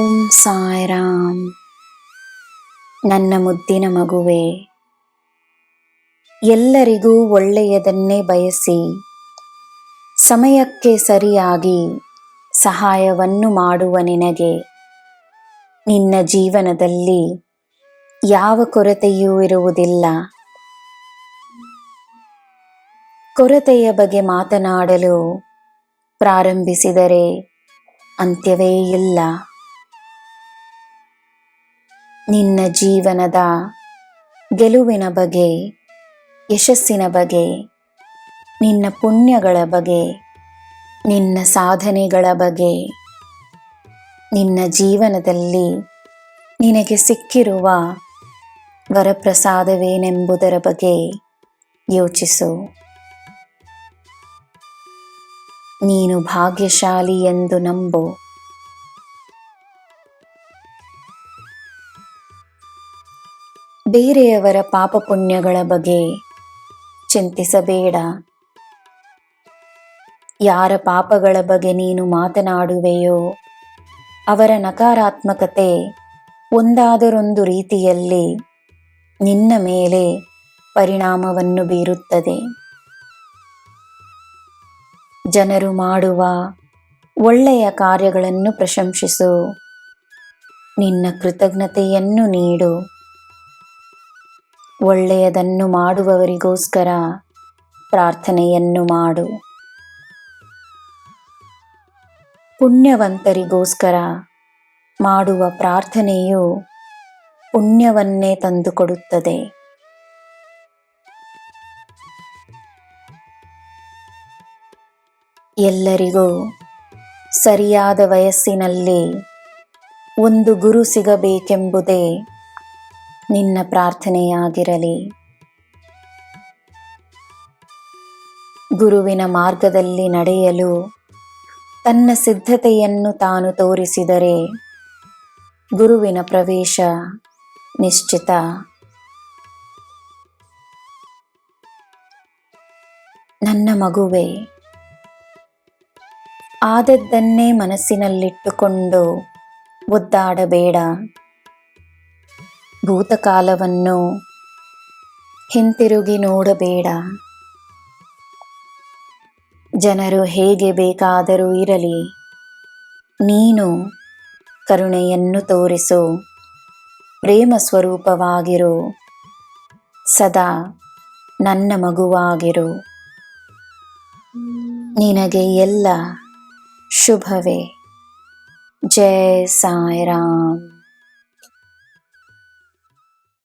ಓಂ ಸಾಯಿರಾಮ್. ನನ್ನ ಮುದ್ದಿನ ಮಗುವೆ, ಎಲ್ಲರಿಗೂ ಒಳ್ಳೆಯದನ್ನೇ ಬಯಸಿ ಸಮಯಕ್ಕೆ ಸರಿಯಾಗಿ ಸಹಾಯವನ್ನು ಮಾಡುವ ನಿನಗೆ ನಿನ್ನ ಜೀವನದಲ್ಲಿ ಯಾವ ಕೊರತೆಯೂ ಇರುವುದಿಲ್ಲ. ಕೊರತೆಯ ಬಗ್ಗೆ ಮಾತನಾಡಲು ಪ್ರಾರಂಭಿಸಿದರೆ ಅಂತ್ಯವೇ ಇಲ್ಲ. ನಿನ್ನ ಜೀವನದ ಗೆಲುವಿನ ಬಗ್ಗೆ, ಯಶಸ್ಸಿನ ಬಗ್ಗೆ, ನಿನ್ನ ಪುಣ್ಯಗಳ ಬಗ್ಗೆ, ನಿನ್ನ ಸಾಧನೆಗಳ ಬಗ್ಗೆ, ನಿನ್ನ ಜೀವನದಲ್ಲಿ ನಿನಗೆ ಸಿಕ್ಕಿರುವ ವರಪ್ರಸಾದವೇನೆಂಬುದರ ಬಗ್ಗೆ ಯೋಚಿಸು. ನೀನು ಭಾಗ್ಯಶಾಲಿ ಎಂದು ನಂಬು. ಬೇರೆಯವರ ಪಾಪ ಪುಣ್ಯಗಳ ಬಗ್ಗೆ ಚಿಂತಿಸಬೇಡ. ಯಾರ ಪಾಪಗಳ ಬಗ್ಗೆ ನೀನು ಮಾತನಾಡುವೆಯೋ ಅವರ ನಕಾರಾತ್ಮಕತೆ ಒಂದಾದರೊಂದು ರೀತಿಯಲ್ಲಿ ನಿನ್ನ ಮೇಲೆ ಪರಿಣಾಮವನ್ನು ಬೀರುತ್ತದೆ. ಜನರು ಮಾಡುವ ಒಳ್ಳೆಯ ಕಾರ್ಯಗಳನ್ನು ಪ್ರಶಂಸಿಸು. ನಿನ್ನ ಕೃತಜ್ಞತೆಯನ್ನು ನೀಡು. ಒಳ್ಳೆಯದನ್ನು ಮಾಡುವವರಿಗೋಸ್ಕರ ಪ್ರಾರ್ಥನೆಯನ್ನು ಮಾಡು. ಪುಣ್ಯವಂತರಿಗೋಸ್ಕರ ಮಾಡುವ ಪ್ರಾರ್ಥನೆಯು ಪುಣ್ಯವನ್ನೇ ತಂದುಕೊಡುತ್ತದೆ. ಎಲ್ಲರಿಗೂ ಸರಿಯಾದ ವಯಸ್ಸಿನಲ್ಲಿ ಒಂದು ಗುರು ಸಿಗಬೇಕೆಂಬುದೇ ನಿನ್ನ ಪ್ರಾರ್ಥನೆಯಾಗಿರಲಿ. ಗುರುವಿನ ಮಾರ್ಗದಲ್ಲಿ ನಡೆಯಲು ತನ್ನ ಸಿದ್ಧತೆಯನ್ನು ತಾನು ತೋರಿಸಿದರೆ ಗುರುವಿನ ಪ್ರವೇಶ ನಿಶ್ಚಿತ. ನನ್ನ ಮಗುವೆ, ಆದದ್ದನ್ನೇ ಮನಸ್ಸಿನಲ್ಲಿಟ್ಟುಕೊಂಡು ಒದ್ದಾಡಬೇಡ. ಭೂತಕಾಲವನ್ನು ಹಿಂತಿರುಗಿ ನೋಡಬೇಡ. ಜನರು ಹೇಗೆ ಬೇಕಾದರೂ ಇರಲಿ, ನೀನು ಕರುಣೆಯನ್ನು ತೋರಿಸು. ಪ್ರೇಮ ಸ್ವರೂಪವಾಗಿರು. ಸದಾ ನನ್ನ ಮಗುವಾಗಿರು. ನಿನಗೆ ಎಲ್ಲ ಶುಭವೇ. ಜೈ ಸಾಯಿರಾಮ್.